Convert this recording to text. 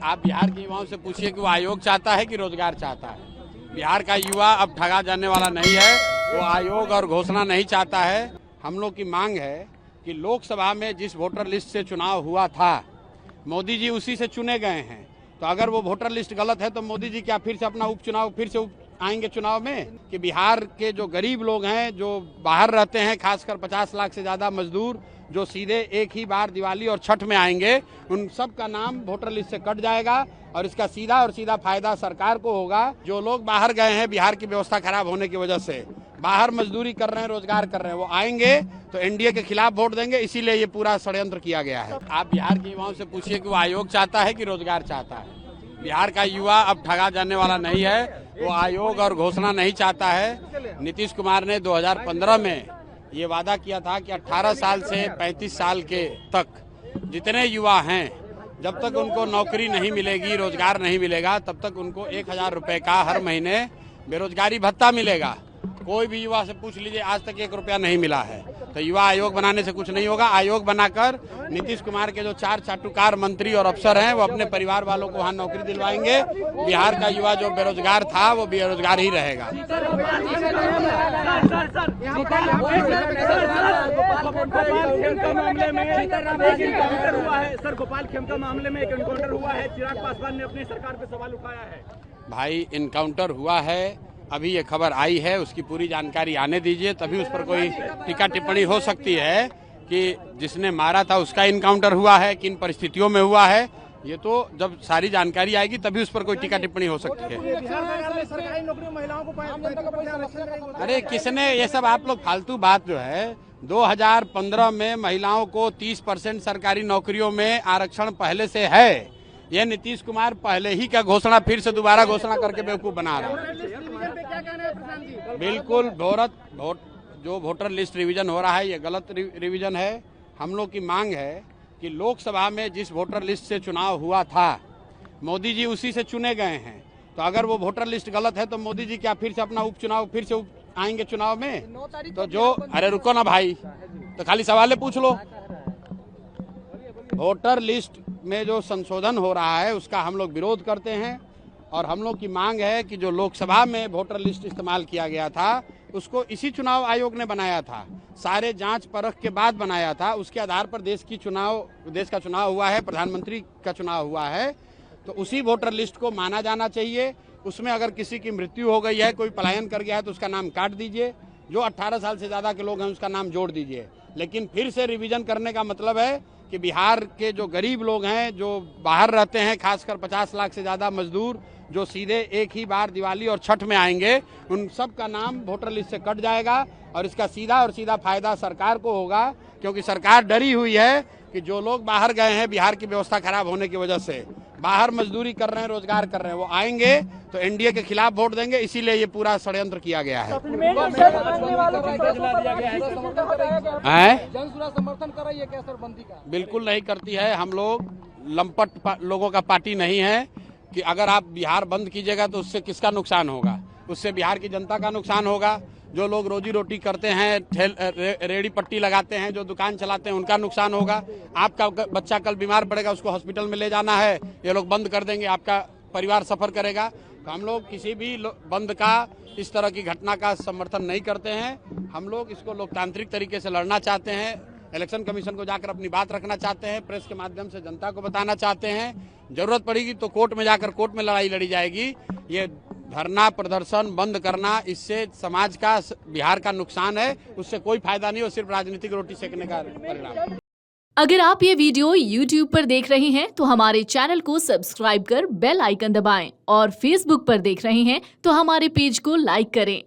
आप बिहार के युवाओं से पूछिए कि वो आयोग चाहता है कि रोजगार चाहता है। बिहार का युवा अब ठगा जाने वाला नहीं है, वो आयोग और घोषणा नहीं चाहता है। हम लोग की मांग है कि लोकसभा में जिस वोटर लिस्ट से चुनाव हुआ था, मोदी जी उसी से चुने गए हैं। तो अगर वो वोटर लिस्ट गलत है तो मोदी जी क्या फिर से अपना उपचुनाव आएंगे चुनाव में? कि बिहार के जो गरीब लोग हैं, जो बाहर रहते हैं, खासकर 50 लाख से ज्यादा मजदूर जो सीधे एक ही बार दिवाली और छठ में आएंगे, उन सब का नाम वोटर लिस्ट से कट जाएगा और इसका सीधा फायदा सरकार को होगा। जो लोग बाहर गए हैं बिहार की व्यवस्था खराब होने की वजह से, बाहर मजदूरी कर रहे हैं, रोजगार कर रहे हैं, वो आएंगे तो एनडीए के खिलाफ वोट देंगे। इसीलिए ये पूरा षड्यंत्र किया गया है। आप बिहार के युवाओं से पूछिए कि वो आयोग चाहता है कि रोजगार चाहता है। बिहार का युवा अब ठगा जाने वाला नहीं है, वो आयोग और घोषणा नहीं चाहता है। नीतीश कुमार ने 2015 में ये वादा किया था कि 18 साल से 35 साल के तक जितने युवा हैं, जब तक उनको नौकरी नहीं मिलेगी, रोजगार नहीं मिलेगा, तब तक उनको 1000 रुपए का हर महीने बेरोजगारी भत्ता मिलेगा। कोई भी युवा से पूछ लीजिए, आज तक 1 रुपया नहीं मिला है। तो युवा आयोग बनाने से कुछ नहीं होगा। आयोग बनाकर नीतीश कुमार के जो 4 चाटुकार मंत्री और अफसर हैं, वो अपने परिवार वालों को वहाँ नौकरी दिलवाएंगे। बिहार का युवा जो बेरोजगार था वो बेरोजगार ही रहेगा। गोपाल खेमका मामले में एक एनकाउंटर हुआ है। चिराग पासवान ने अपनी सरकार पे सवाल उठाया है। भाई, एनकाउंटर हुआ है, अभी ये खबर आई है, उसकी पूरी जानकारी आने दीजिए, तभी उस पर कोई टीका टिप्पणी हो सकती है कि जिसने मारा था उसका इनकाउंटर हुआ है, किन परिस्थितियों में हुआ है। ये तो जब सारी जानकारी आएगी तभी उस पर कोई टीका टिप्पणी हो सकती है। अरे किसने ये सब, आप लोग फालतू बात जो है, 2015 में महिलाओं को 30% सरकारी नौकरियों में आरक्षण पहले से है। ये नीतीश कुमार पहले ही का घोषणा फिर से दोबारा घोषणा करके बेवकूफ बना रहा है। बिल्कुल जो वोटर लिस्ट रिवीजन हो रहा है ये गलत रिवीजन है। हम लोग की मांग है कि लोकसभा में जिस वोटर लिस्ट से चुनाव हुआ था, मोदी जी उसी से चुने गए हैं। तो अगर वो वोटर लिस्ट गलत है तो मोदी जी क्या फिर से अपना उपचुनाव आएंगे चुनाव में? तो जो, अरे रुको ना भाई, तो खाली सवाल पूछ लो। वोटर लिस्ट में जो संशोधन हो रहा है उसका हम लोग विरोध करते हैं और हम लोग की मांग है कि जो लोकसभा में वोटर लिस्ट इस्तेमाल किया गया था उसको इसी चुनाव आयोग ने बनाया था, सारे जांच परख के बाद बनाया था। उसके आधार पर देश का चुनाव हुआ है, प्रधानमंत्री का चुनाव हुआ है। तो उसी वोटर लिस्ट को माना जाना चाहिए। उसमें अगर किसी की मृत्यु हो गई है, कोई पलायन कर गया है तो उसका नाम काट दीजिए। जो 18 साल से ज्यादा के लोग हैं उसका नाम जोड़ दीजिए। लेकिन फिर से रिवीजन करने का मतलब है कि बिहार के जो गरीब लोग हैं, जो बाहर रहते हैं, खासकर 50 लाख से ज्यादा मजदूर जो सीधे एक ही बार दिवाली और छठ में आएंगे, उन सब का नाम वोटर लिस्ट से कट जाएगा और इसका सीधा फायदा सरकार को होगा। क्योंकि सरकार डरी हुई है कि जो लोग बाहर गए हैं बिहार की व्यवस्था खराब होने की वजह से, बाहर मजदूरी कर रहे हैं, रोजगार कर रहे हैं, वो आएंगे तो एनडीए के खिलाफ वोट देंगे। इसीलिए ये पूरा षड्यंत्र किया गया है। समर्थन कर रही है क्या सर बंदी का? बिल्कुल नहीं करती है। हम लोग लंपट लोगों का पार्टी नहीं है कि अगर आप बिहार बंद कीजिएगा तो उससे किसका नुकसान होगा? उससे बिहार की जनता का नुकसान होगा। जो लोग रोजी रोटी करते हैं, रेड़ी पट्टी लगाते हैं, जो दुकान चलाते हैं, उनका नुकसान होगा। आपका बच्चा कल बीमार पड़ेगा, उसको हॉस्पिटल में ले जाना है, ये लोग बंद कर देंगे, आपका परिवार सफर करेगा। तो हम लोग किसी भी बंद का, इस तरह की घटना का समर्थन नहीं करते हैं। हम लोग इसको लोकतांत्रिक तरीके से लड़ना चाहते हैं, इलेक्शन कमीशन को जाकर अपनी बात रखना चाहते हैं, प्रेस के माध्यम से जनता को बताना चाहते हैं। जरूरत पड़ेगी तो कोर्ट में जाकर कोर्ट में लड़ाई लड़ी जाएगी। ये धरना प्रदर्शन बंद करना, इससे समाज का, बिहार का नुकसान है, उससे कोई फायदा नहीं, और सिर्फ राजनीतिक रोटी सेकने का परिणाम। अगर आप ये वीडियो YouTube पर देख रहे हैं तो हमारे चैनल को सब्सक्राइब कर बेल आइकन दबाएं, और Facebook पर देख रहे हैं तो हमारे पेज को लाइक करें।